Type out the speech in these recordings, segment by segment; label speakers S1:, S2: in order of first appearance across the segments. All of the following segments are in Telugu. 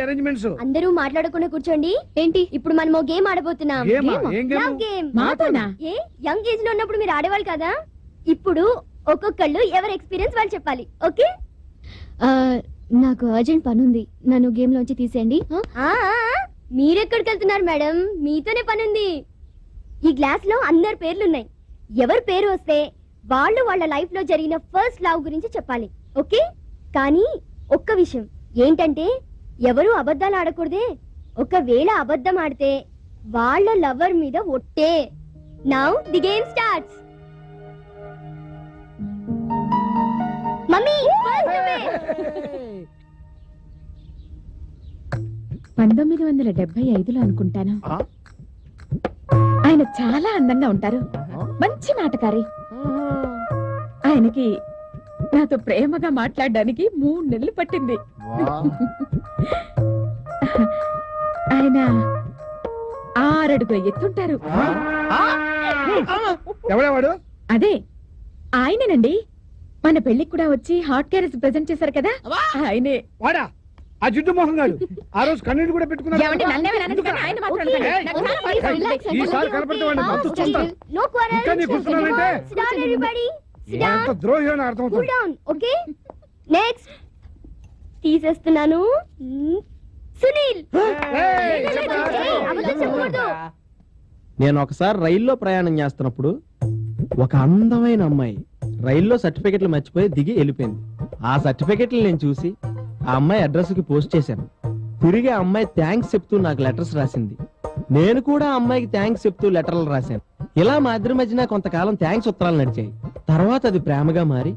S1: అరేంజ్మెంట్స్
S2: అందరూ మాట్లాడకుండా కూర్చోండి. ఏంటి ఇప్పుడు మనం గేమ్ ఆడబోతున్నాం. యంగ్ ఏజ్ లో ఉన్నప్పుడు మీరు ఆడేవాళ్ళు కదా, ఇప్పుడు ఒక్కొక్కళ్ళు ఎవరి ఎక్స్పీరియన్స్ వాళ్ళు చెప్పాలి. ఓకే? నాకు అర్జెంట్ పని ఉంది, నన్ను గేమ్ లోంచి తీసేయండి. మీరెక్కడికి వెళ్తున్నారు మేడం? మీతోనే పని ఉంది. ఈ గ్లాస్ లో అందరి పేర్లున్నాయి. ఎవరి పేరు వస్తే వాళ్ళు వాళ్ళ లైఫ్ లో జరిగిన ఫస్ట్ లవ్ గురించి చెప్పాలి. ఓకే? కానీ ఒక్క విషయం ఏంటంటే ఎవరు అబద్ధాలు ఆడకూడదే. ఒకవేళ అబద్ధం ఆడితే వాళ్ళ లవర్ మీద ఒట్టే. Now the game starts. Mummy
S3: 1975లో అనుకుంటాను. ఆయన చాలా అందంగా ఉంటారు, మంచి మాటకారి. ఆయనకి నాతో ప్రేమగా మాట్లాడడానికి 3 నెలలు పట్టింది. ఆయన 6 అడుగుల ఎత్తుంటారు.
S1: ఎవడేవాడు?
S3: అదే ఆయనేనండి, మన పెళ్లికి కూడా వచ్చి హాట్ క్యారేజ్ ప్రెజెంట్ చేశారు కదా, ఆయనే.
S1: వాడా ఆ జిడ్డు మోహన్ గారు? ఆ రోజు కన్నీళ్ళు కూడా పెట్టుకున్నారు. ఈసారి కనపడితే వాడిని మత్తు చూస్తాను. ఇంకా నీ కూర్చున్నానంటే ఎంత ద్రోహి అని అర్థమవుతుంది.
S2: ఓకే, నెక్స్ట్ తీసేస్తున్నాను. సునీల్.
S4: నేను ఒకసారి రైల్లో ప్రయాణం చేస్తున్నప్పుడు ఒక అందమైన అమ్మాయి రైల్లో సర్టిఫికెట్లు మర్చిపోయి దిగి వెళ్ళిపోయింది. ఆ సర్టిఫికెట్లు నేను చూసి ఆ అమ్మాయి అడ్రస్ కి పోస్ట్ చేశాను. తిరిగి ఆ అమ్మాయి థ్యాంక్స్ చెప్తూ నాకు లెటర్స్ రాసింది. నేను కూడా ఆ అమ్మాయికి థ్యాంక్స్ చెప్తూ లెటర్లు రాశాను. ఇలా మా ఇద్దరి మధ్యన కొంతకాలం థ్యాంక్స్ ఉత్తరాలు నడిచాయి. తర్వాత అది ప్రేమగా మారి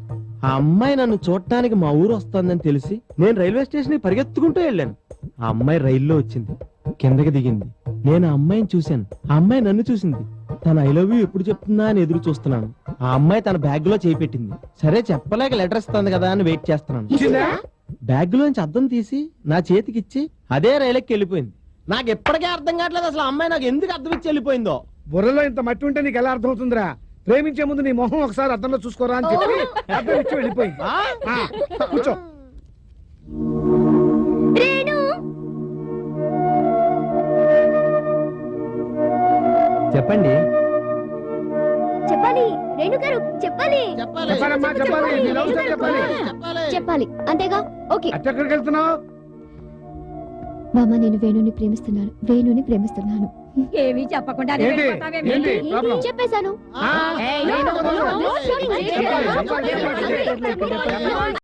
S4: ఆ అమ్మాయి నన్ను చూడటానికి మా ఊరు వస్తుందని తెలిసి నేను రైల్వే స్టేషన్ కి పరిగెత్తుకుంటూ వెళ్ళాను. ఆ అమ్మాయి రైల్లో వచ్చింది, కిందకి దిగింది. నేను ఆ అమ్మాయిని చూశాను, ఆ అమ్మాయి నన్ను చూసింది. తన ఐ లవ్ యూ ఎప్పుడు చెప్తుందా అని ఎదురు చూస్తున్నాను. ఆ అమ్మాయి తన బ్యాగ్ లో చేయి పెట్టింది. సరే చెప్పలేక లెటర్ ఇస్తుంది కదా అని వెయిట్ చేస్తున్నాను. బ్యాగ్ లోంచి అద్దం తీసి నా చేతికిచ్చి అదే రైలుకి వెళ్ళిపోయింది. నాకు ఎప్పటికే అర్థం కావట్లేదు అసలు అమ్మాయి నాకు ఎందుకు అర్థం ఇచ్చి వెళ్ళిపోయిందో.
S1: బుర్రలో ఇంత మట్టి ఉంటే నీకు ఎలా అర్థం అవుతుందిరా? ప్రేమించే ముందు నీ మొహం ఒకసారి అద్దంలో చూసుకోరా అని చెప్పి అర్థం ఇచ్చి వెళ్ళిపోయింది. కూర్చో.
S4: చెప్పండి.
S2: చెప్పాలి రేణు గారు, చెప్పాలి. చెప్పాలి అంతేగా? ఓకే.
S1: ఎక్కడికి వెళ్తున్నావు?
S2: మామ, నేను వేణుని ప్రేమిస్తున్నాను. వేణుని ప్రేమిస్తున్నాను.
S3: ఏమీ చెప్పకుండా
S2: చెప్పేశాను.